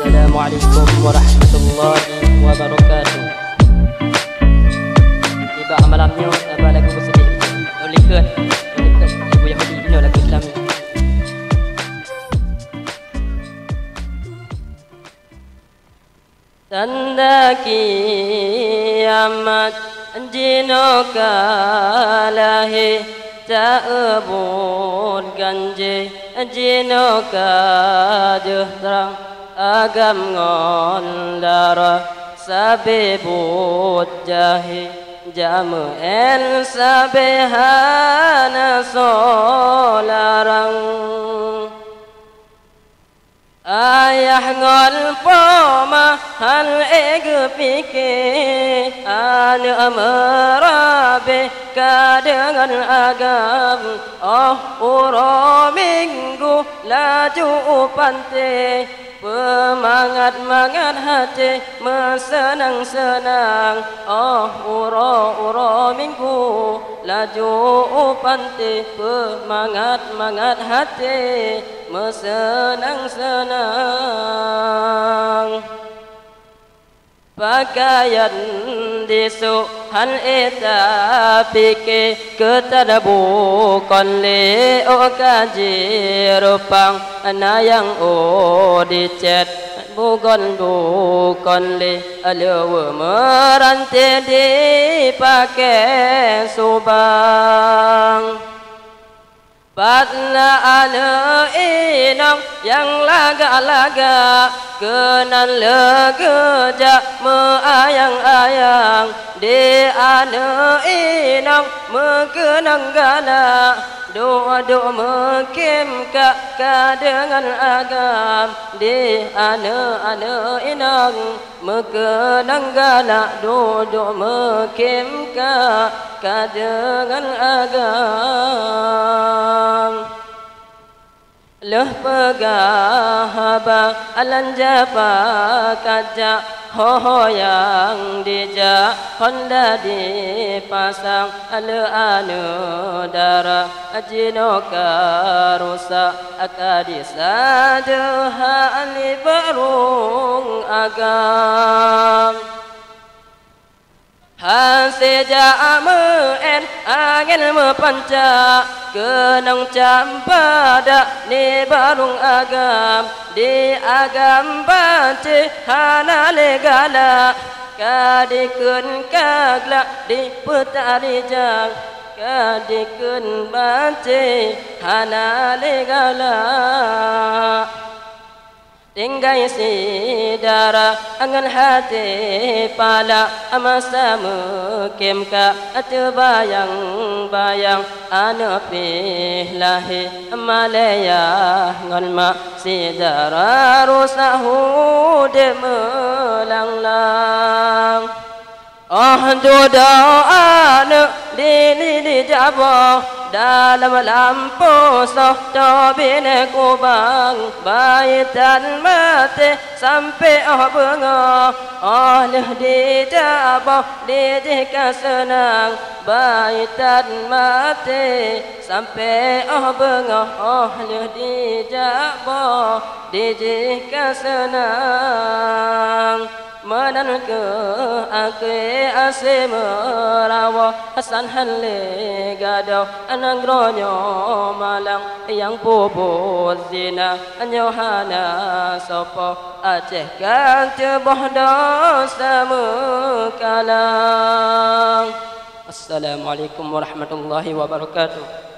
Assalamualaikum warahmatullahi wabarakatuh. Tiba malamnya apa lagu bersedih Nolikan ibu Yahudi ini lagu Islami. Tanda kiamat jino kalahi ta'bud ganje jino kajuh terang agam ngon lara sabe bot jahi jamu el sabe hana solarang ayah ngon poma hal eg pike an amarabe kadengan agam oh uro minggu laju pante Pemangat-mangat hati mesenang-senang Oh uro-uro minggu laju panti Pemangat-mangat hati mesenang-senang Pakaian disu hal eta pike ketadabukan le o kaji rupang anayang o dicet bukan le alewa merante dipakai subang Patna ala inang yang laga-laga Kenan legeja meayang-ayang Di ana inang mekenang gala Doa-doa mekim ka dengan agam Di ana inang mekenang gala Doa-doa mekim ka dengan agam Leh pegahaba alan japa kaja ho yang dija honda dipasang ale anu dara ajino karusa akadisa deha ali barung agam Haseja amen angin mepanca Kenang campada ni barung agam Di agam banci hana legala Kadikun kagla di petari jang Kadikun banci hana legala Tinggai si dara angan hati pala amasa mukim ka atu bayang-bayang anu pihlahi malaya ngan ma si dara rusahu de melanglang Oh doa anu di jabo dalam lampu soh dobine kubang baitan mati sampai bengo leh di jabo di jika senang baitan mati sampai bengo leh di jabo di jika senang Manan ke ake ase merawa Hasan halle gado anang ronyo malang Yang puput zina anyohana sopo Aceh kan ceboh dosa mekalang Assalamualaikum warahmatullahi wabarakatuh